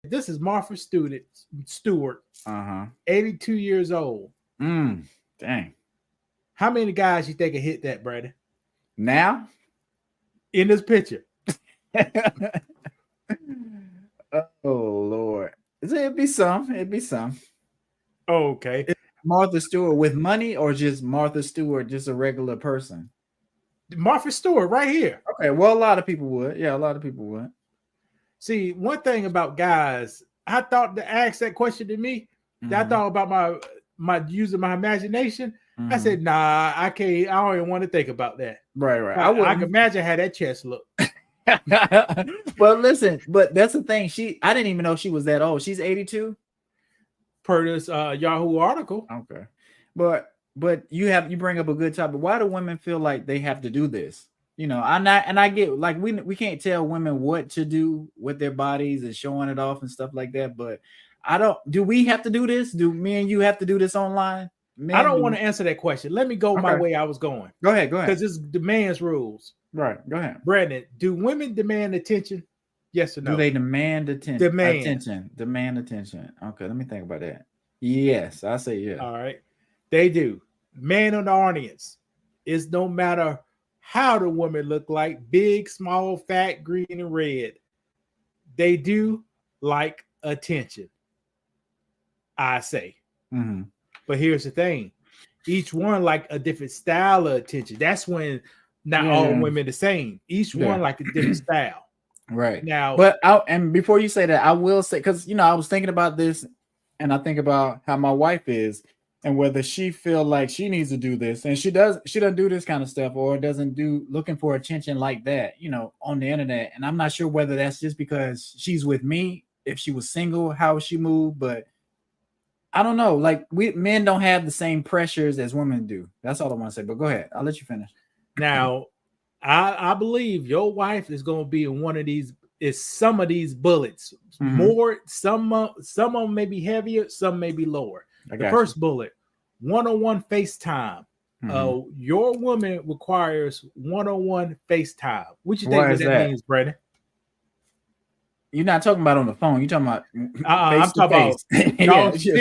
This is Martha Stewart, 82 years old. Dang. How many guys you think can hit that, Brandon? Now? In this picture. Oh, Lord. It'd be some. Okay. Is Martha Stewart with money or just Martha Stewart, just a regular person? Martha Stewart right here. Okay, well, a lot of people would. Yeah, a lot of people would. See, one thing about guys, I thought to ask that question to me, I thought about my using my imagination. I said, nah, I can't. I don't even want to think about that. Right. I can imagine how that chest looked. Well, listen, but that's the thing. I didn't even know she was that old. She's 82 per this Yahoo article. Okay, but you bring up a good topic. Why do women feel like they have to do this? I get like we can't tell women what to do with their bodies and showing it off and stuff like that. But do we have to do this? Do me and you have to do this online? I don't want to answer that question. Let me go my way I was going. Go ahead. Because it's demands rules. Right. Go ahead. Brandon, do women demand attention? Yes or no? Do they demand attention? Demand attention. Okay, let me think about that. Yes, I say yes. All right. They do. Man on the audience. It's no matter how the woman look like, big, small, fat, green, and red. They do like attention. I say. But here's the thing. Each one like a different style of attention. That's when not all women the same. Each one like a different style. Right. Now, but and before you say that, I will say, because I was thinking about this, and I think about how my wife is, and whether she feel like she needs to do this, and she doesn't do this kind of stuff, or doesn't do looking for attention like that, on the internet. And I'm not sure whether that's just because she's with me. If she was single, how she moved, but I don't know. Like men don't have the same pressures as women do. That's all I want to say. But go ahead. I'll let you finish. Now, I believe your wife is going to be in one of these. Is some of these bullets more? Some of them may be heavier. Some may be lower. The first bullet, one-on-one FaceTime. Your woman requires one-on-one FaceTime. What you think that means, Brandon? You're not talking about on the phone. You're talking about I'm talking about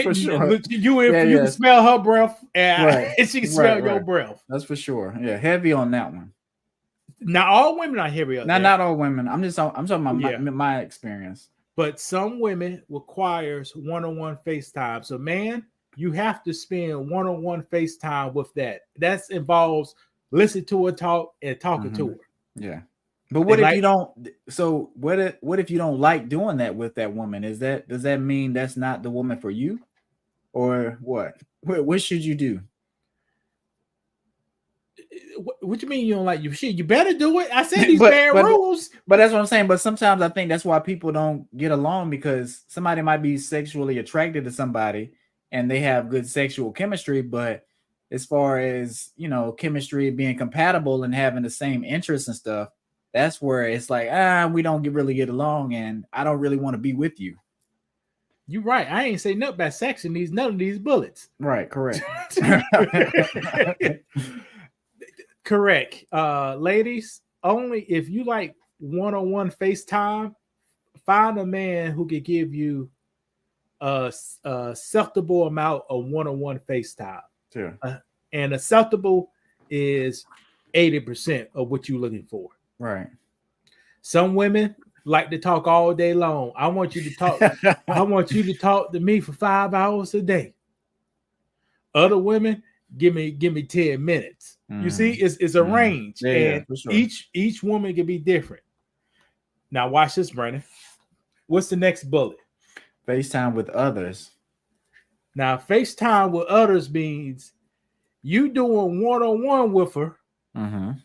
for sure. You can smell her breath and she can smell your breath. That's for sure. Yeah, heavy on that one. Not all women are heavy on that. Not all women. I'm talking about my experience. But some women requires one-on-one FaceTime. So, man, you have to spend one-on-one FaceTime with that. That involves listening to her talk and talking to her. Yeah. But what if you don't? So what if you don't like doing that with that woman? Does that mean that's not the woman for you, or what? What should you do? What you mean you don't like you? Shit, you better do it. I said these bad rules. But that's what I'm saying. But sometimes I think that's why people don't get along, because somebody might be sexually attracted to somebody and they have good sexual chemistry, but as far as chemistry being compatible and having the same interests and stuff, that's where it's like, we don't really get along, and I don't really want to be with you. You're right. I ain't say nothing about sex in none of these bullets. Right, correct. Correct. Ladies, only if you like one-on-one FaceTime, find a man who can give you a acceptable amount of one-on-one FaceTime. Sure. And acceptable is 80% of what you're looking for. Right. Some women like to talk all day long. I want you to talk. I want you to talk to me for 5 hours a day. Other women, give me 10 minutes. You see, it's a range, and for sure. each woman can be different. Now watch this, Brandon. What's the next bullet? FaceTime with others. Now, FaceTime with others means you doing one-on-one with her.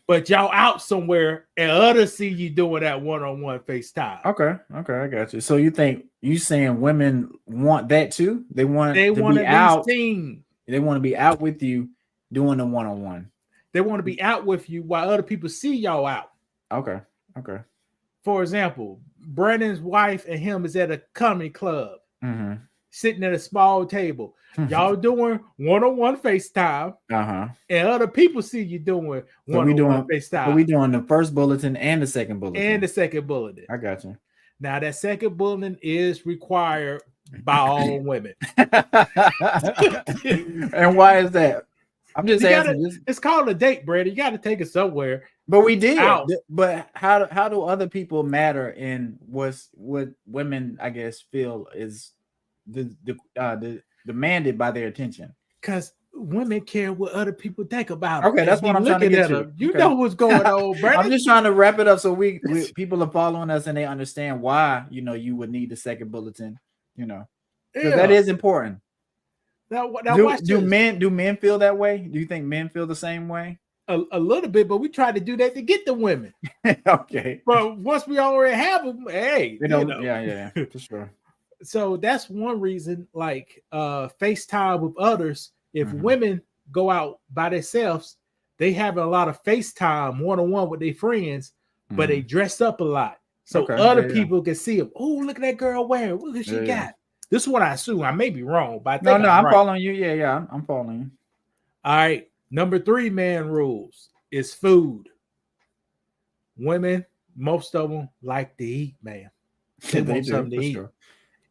But y'all out somewhere and others see you doing that one-on-one FaceTime. Okay, I got you. So you saying women want that too? They want to be out. They want to be out with you doing the one-on-one. They want to be out with you while other people see y'all out. Okay. For example, Brandon's wife and him is at a comedy club, sitting at a small table. Y'all doing one-on-one FaceTime, and other people see you doing one-on-one FaceTime. So we doing the first bulletin and the second bulletin. I got you. Now that second bulletin is required by all women. And why is that? I'm just asking. It's called a date, Brad. You got to take it somewhere. But we did. Out. But how do other people matter in what women, I guess, feel is the demanded by their attention? Because women care what other people think about them. Okay, that's what I'm trying to get to. You know what's going on, Brad. I'm just trying to wrap it up so we people are following us and they understand why you would need the second bulletin. Because that is important. Now do men feel that way? Do you think men feel the same way? A little bit, but we try to do that to get the women. Okay. But once we already have them, hey, yeah, for sure. So that's one reason, like FaceTime with others. If women go out by themselves, they have a lot of FaceTime one-on-one with their friends, but they dress up a lot. So other people can see them. Oh, look at that girl wearing. Look what she got. This is what I assume. I may be wrong, but I think I'm right. following you. Yeah, I'm following you. All right. Number 3 man rules is food. Women, most of them like to eat, man. They want something to eat. Sure.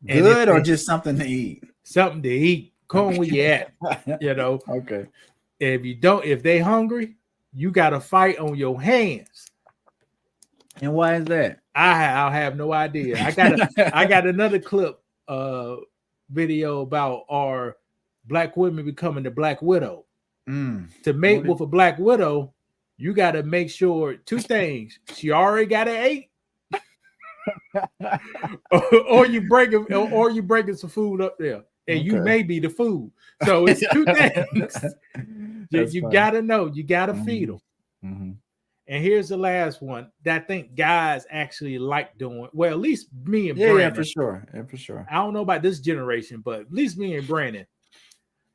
Good or just something to eat? Something to eat. Come where you at. Okay. If they hungry, you got to fight on your hands. And why is that? I have no idea. I got another clip video about our black women becoming the Black Widow. To mate with a Black Widow, you got to make sure 2 things. She already got an 8, or you bringing some food up there, and you may be the food. So it's 2 things. You got to know. You got to feed them. And here's the last one that I think guys actually like doing. Well, at least me and Brandon. Yeah, for sure. I don't know about this generation, but at least me and Brandon.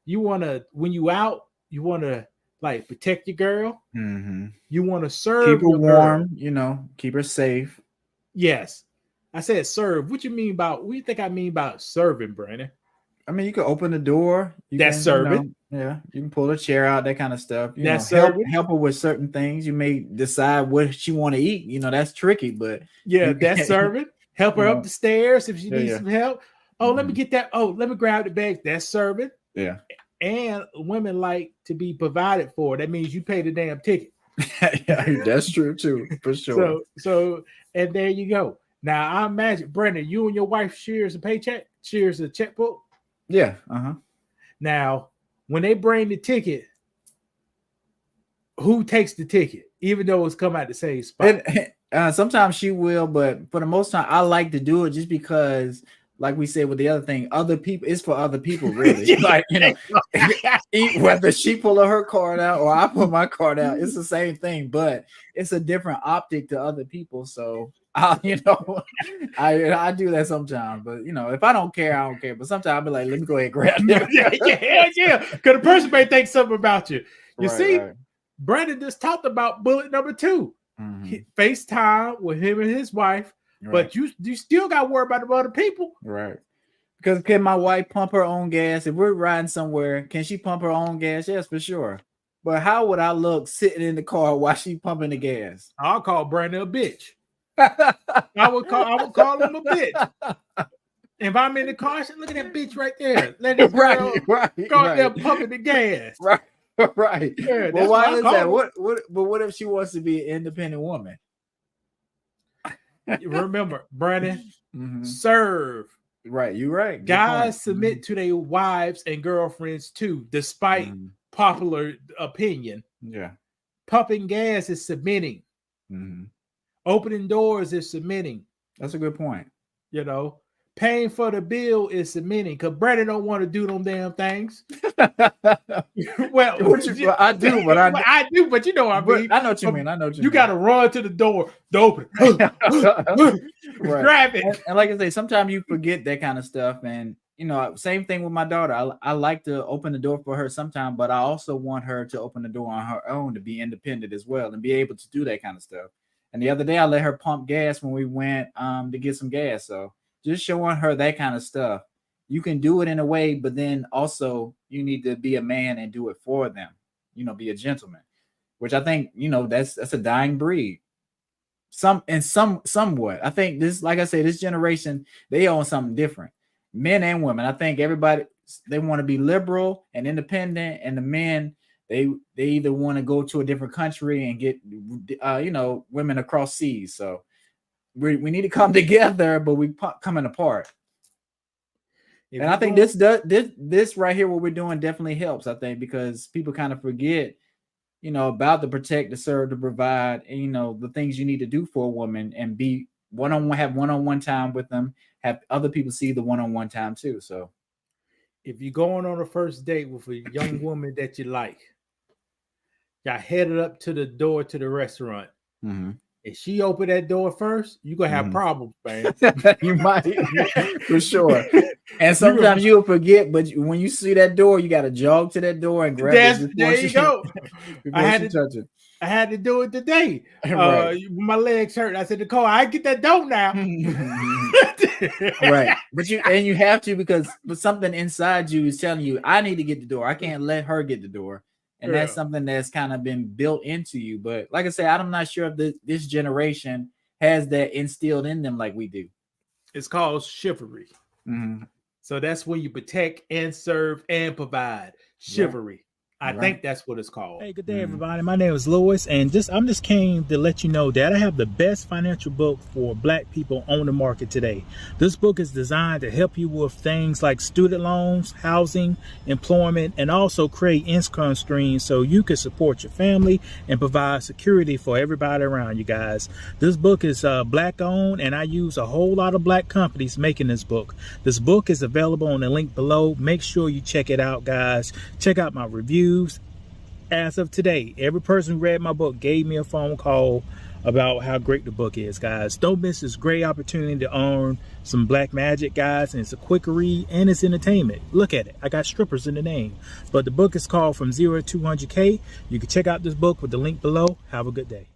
You want to, when you out, you want to like protect your girl. You want to serve, keep her warm, keep her safe. Yes, I said serve. What do you think I mean about serving, Brandon? I mean, you can open the door. That's serving. You can pull a chair out, that kind of stuff. That's help her with certain things. You may decide what she want to eat. That's tricky, but that's serving. Help her up the stairs if she needs some help. Oh, let me get that. Oh, let me grab the bag. That's serving. Yeah. And women like to be provided for. That means you pay the damn ticket. That's true too, for sure. So, and there you go. Now I imagine, Brandon, you and your wife shares a paycheck, shares a checkbook. Yeah. Now, when they bring the ticket, who takes the ticket, even though it's come out the same spot? Sometimes she will, but for the most time, I like to do it just because, like we said with the other thing, other people, it's for other people, really. Like, whether she pull her card out or I pull my card out, it's the same thing, but it's a different optic to other people. So I do that sometimes, but if I don't care, I don't care. But sometimes I'll be like, let me go ahead and grab it. Yeah. Because the person may think something about you. Right. Brandon just talked about bullet number 2. FaceTime with him and his wife. Right. But you still got to worry about the other people. Right. Because can my wife pump her own gas? If we're riding somewhere, can she pump her own gas? Yes, for sure. But how would I look sitting in the car while she pumping the gas? I'll call Brandon a bitch. I would call him a bitch. If I'm in the car, I said, look at that bitch right there. Let this girl go out there pumping the gas. Right. Yeah, well, why is that? What if she wants to be an independent woman? Remember, Brandon, serve. Right, you're right. Guys submit to their wives and girlfriends too, despite popular opinion. Yeah. Pumping gas is submitting. Opening doors is submitting. That's a good point. Paying for the bill is submitting because Brandon don't want to do them damn things. Well, I do, but I do, but you know what I mean. I know what you mean. You got to run to the door to open it. Grab it. And like I say, sometimes you forget that kind of stuff. And same thing with my daughter. I like to open the door for her sometimes, but I also want her to open the door on her own to be independent as well and be able to do that kind of stuff. And the other day, I let her pump gas when we went to get some gas. So just showing her that kind of stuff. You can do it in a way, but then also you need to be a man and do it for them. Be a gentleman, which I think, that's a dying breed. somewhat. I think this, like I said, this generation, they own something different. Men and women. I think everybody, they want to be liberal and independent, and the men, they either want to go to a different country and get women across seas. So we need to come together, but we coming apart. And I think this right here, what we're doing, definitely helps. I think because people kind of forget, about the protect, the serve, to provide, and the things you need to do for a woman, and be one-on-one, have one-on-one time with them, have other people see the one-on-one time too. So if you're going on a first date with a young woman that you like, y'all headed up to the door to the restaurant. Mm-hmm. If she open that door first, you're gonna have problems, man. You might, for sure. And sometimes you'll forget, but when you see that door, you got to jog to that door and grab it. There you go. I had to do it today. Right. My legs hurt. I said, Nicole, I get that door now. Right. But you have to, because something inside you is telling you, I need to get the door. I can't let her get the door. And that's something that's kind of been built into you. But like I said, I'm not sure if this generation has that instilled in them like we do. It's called chivalry. Mm-hmm. So that's when you protect and serve and provide. Chivalry. Yeah. I think that's what it's called. Hey, good day, everybody. My name is Louis, and I'm just came to let you know that I have the best financial book for Black people on the market today. This book is designed to help you with things like student loans, housing, employment, and also create income streams so you can support your family and provide security for everybody around you guys. This book is Black owned, and I use a whole lot of Black companies making this book. This book is available on the link below. Make sure you check it out, guys. Check out my reviews. As of today, every person who read my book gave me a phone call about how great the book is, guys. Don't miss this great opportunity to earn some Black magic, guys. And it's a quick read and it's entertainment. Look at it. I got strippers in the name. But the book is called From 0 to 200K. You can check out this book with the link below. Have a good day.